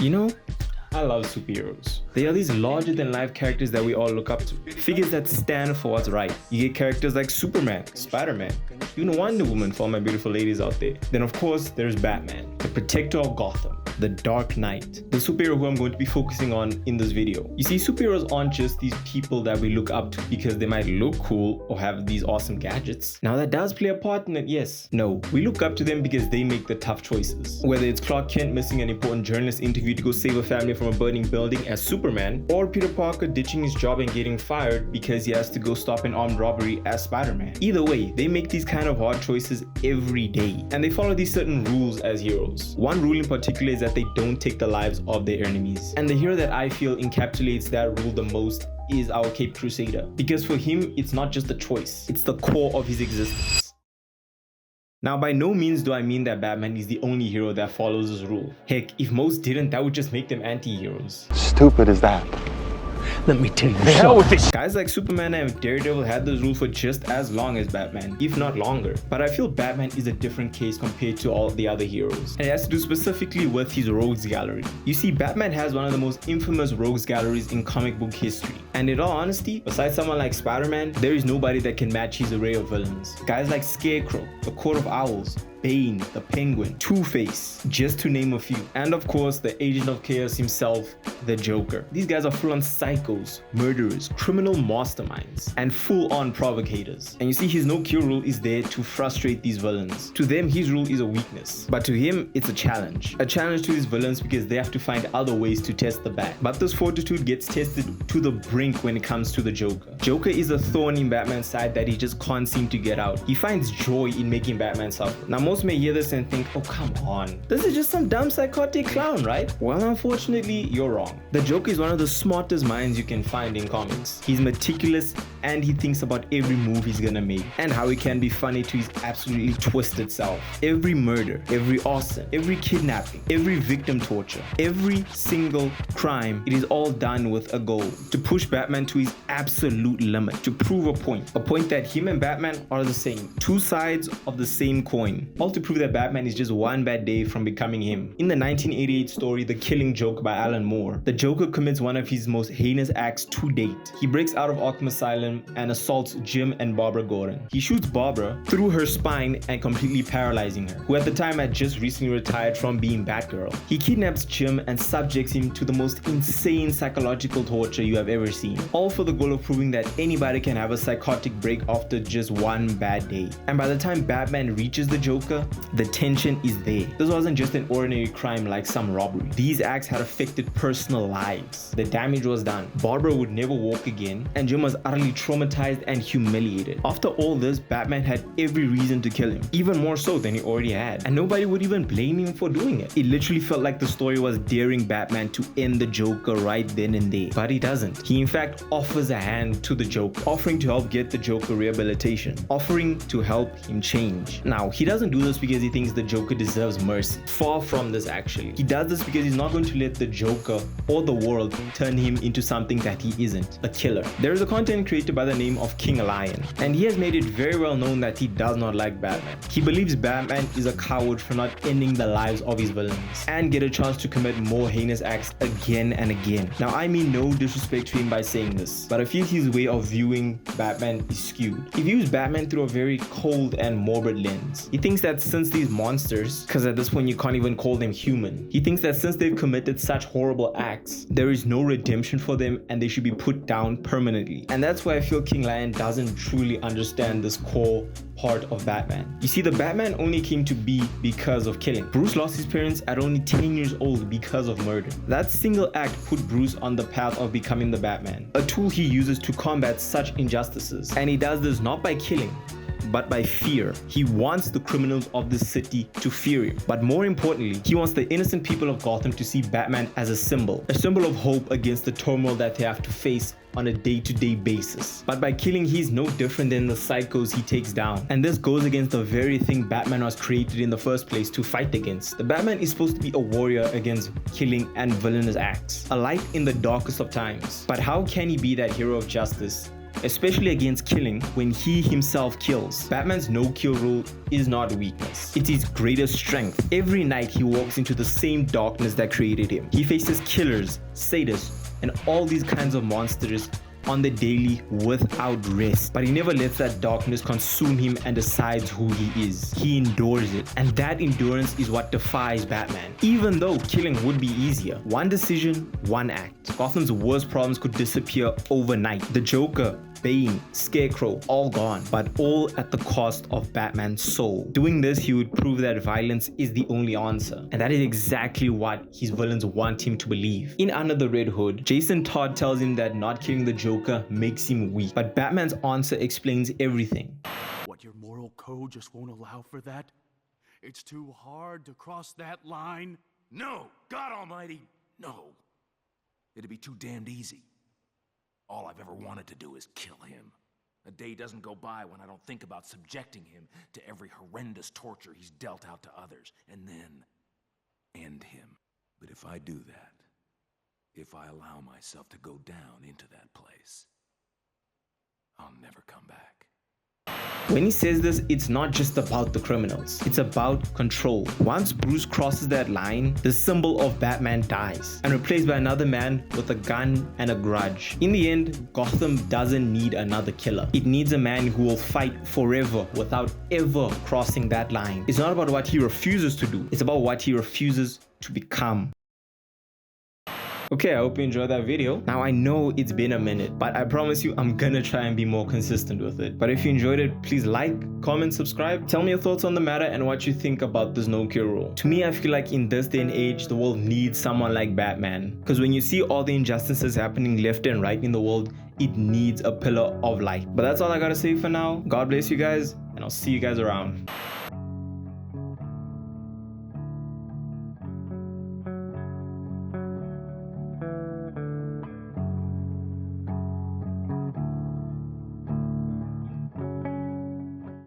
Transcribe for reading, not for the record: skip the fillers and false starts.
You know, I love superheroes. They are these larger-than-life characters that we all look up to. Figures that stand for what's right. You get characters like Superman, Spider-Man, even Wonder Woman for all my beautiful ladies out there. Then of course, there's Batman, the protector of Gotham, the Dark Knight, the superhero who I'm going to be focusing on in this video. You see, superheroes aren't just these people that we look up to because they might look cool or have these awesome gadgets. Now that does play a part in it, yes. No, we look up to them because they make the tough choices. Whether it's Clark Kent missing an important journalist interview to go save a family from a burning building as Superman, or Peter Parker ditching his job and getting fired because he has to go stop an armed robbery as Spider-Man. Either way, they make these kind of hard choices every day, and they follow these certain rules as heroes. One rule in particular is that they don't take the lives of their enemies. And the hero that I feel encapsulates that rule the most is our Caped Crusader. Because for him, it's not just a choice, it's the core of his existence. Now, by no means do I mean that Batman is the only hero that follows this rule. Heck, if most didn't, that would just make them anti-heroes. Stupid as that. Let me tell you The hell with this. Guys like Superman and Daredevil had this rule for just as long as Batman, if not longer. But I feel Batman is a different case compared to all the other heroes. And it has to do specifically with his rogues gallery. You see, Batman has one of the most infamous rogues galleries in comic book history. And in all honesty, besides someone like Spider-Man, there is nobody that can match his array of villains. Guys like Scarecrow, the Court of Owls, Bane, the Penguin, Two-Face, just to name a few. And of course, the Agent of Chaos himself, the Joker. These guys are full-on psychos, murderers, criminal masterminds, and full-on provocators. And you see, his no-kill rule is there to frustrate these villains. To them, his rule is a weakness, but to him, it's a challenge. A challenge to these villains because they have to find other ways to test the bat. But this fortitude gets tested to the brink when it comes to the Joker. Joker is a thorn in Batman's side that he just can't seem to get out. He finds joy in making Batman suffer. Now, most may hear this and think, oh come on, this is just some dumb psychotic clown, right? Well, unfortunately, you're wrong. The Joker is one of the smartest minds you can find in comics. He's meticulous and he thinks about every move he's gonna make and how he can be funny to his absolutely twisted self. Every murder, every arson, every kidnapping, every victim torture, every single crime, it is all done with a goal: to push Batman to his absolute limit, to prove a point that him and Batman are the same, two sides of the same coin. All to prove that Batman is just one bad day from becoming him. In the 1988 story, The Killing Joke by Alan Moore, the Joker commits one of his most heinous acts to date. He breaks out of Arkham Asylum and assaults Jim and Barbara Gordon. He shoots Barbara through her spine and completely paralyzing her, who at the time had just recently retired from being Batgirl. He kidnaps Jim and subjects him to the most insane psychological torture you have ever seen, all for the goal of proving that anybody can have a psychotic break after just one bad day. And by the time Batman reaches the Joker, the tension is there. This wasn't just an ordinary crime like some robbery. These acts had affected personal lives. The damage was done. Barbara would never walk again, and Jim was utterly traumatized and humiliated. After all this, Batman had every reason to kill him, even more so than he already had, and nobody would even blame him for doing it. It literally felt like the story was daring Batman to end the Joker right then and there, but he doesn't. He in fact offers a hand to the Joker, offering to help get the Joker rehabilitation, offering to help him change. Now, he doesn't do this because he thinks the Joker deserves mercy. Far from this, actually. He does this because he's not going to let the Joker or the world turn him into something that he isn't, a killer. There is a content creator by the name of King Lion, and he has made it very well known that he does not like Batman. He believes Batman is a coward for not ending the lives of his villains and get a chance to commit more heinous acts again and again. Now, I mean no disrespect to him by saying this, but I feel his way of viewing Batman is skewed. He views Batman through a very cold and morbid lens. He thinks that since these monsters, because at this point you can't even call them human, he thinks that since they've committed such horrible acts, there is no redemption for them and they should be put down permanently. And that's why I feel King Lion doesn't truly understand this core part of Batman. You see, the Batman only came to be because of killing. Bruce lost his parents at only 10 years old because of murder. That single act put Bruce on the path of becoming the Batman, a tool he uses to combat such injustices. And he does this not by killing, but by fear. He wants the criminals of the city to fear him. But more importantly, he wants the innocent people of Gotham to see Batman as a symbol of hope against the turmoil that they have to face on a day-to-day basis. But by killing, he's no different than the psychos he takes down. And this goes against the very thing Batman was created in the first place to fight against. The Batman is supposed to be a warrior against killing and villainous acts, a light in the darkest of times. But how can he be that hero of justice especially against killing when he himself kills. Batman's no-kill rule is not weakness. It is greatest strength. Every night he walks into the same darkness that created him. He faces killers, sadists, and all these kinds of monsters on the daily without rest. But he never lets that darkness consume him and decides who he is. He endures it. And that endurance is what defies Batman. Even though killing would be easier. One decision, one act. Gotham's worst problems could disappear overnight. The Joker, Bane, Scarecrow, all gone, but all at the cost of Batman's soul. Doing this, he would prove that violence is the only answer, and that is exactly what his villains want him to believe. In Under the Red Hood, Jason Todd tells him that not killing the Joker makes him weak, but Batman's answer explains everything. What, your moral code just won't allow for that? It's too hard to cross that line? No! God almighty, no! It'd be too damned easy. All I've ever wanted to do is kill him. A day doesn't go by when I don't think about subjecting him to every horrendous torture he's dealt out to others, and then end him. But if I do that, if I allow myself to go down into that place, I'll never come back. When he says this, it's not just about the criminals. It's about control. Once Bruce crosses that line, the symbol of Batman dies and replaced by another man with a gun and a grudge. In the end, Gotham doesn't need another killer. It needs a man who will fight forever without ever crossing that line. It's not about what he refuses to do. It's about what he refuses to become. Okay, I hope you enjoyed that video. Now I know it's been a minute, but I promise you I'm gonna try and be more consistent with it. But if you enjoyed it, please like, comment, subscribe. Tell me your thoughts on the matter and what you think about this no-kill rule. To me, I feel like in this day and age, the world needs someone like Batman. Because when you see all the injustices happening left and right in the world, it needs a pillar of light. But that's all I gotta say for now. God bless you guys, and I'll see you guys around.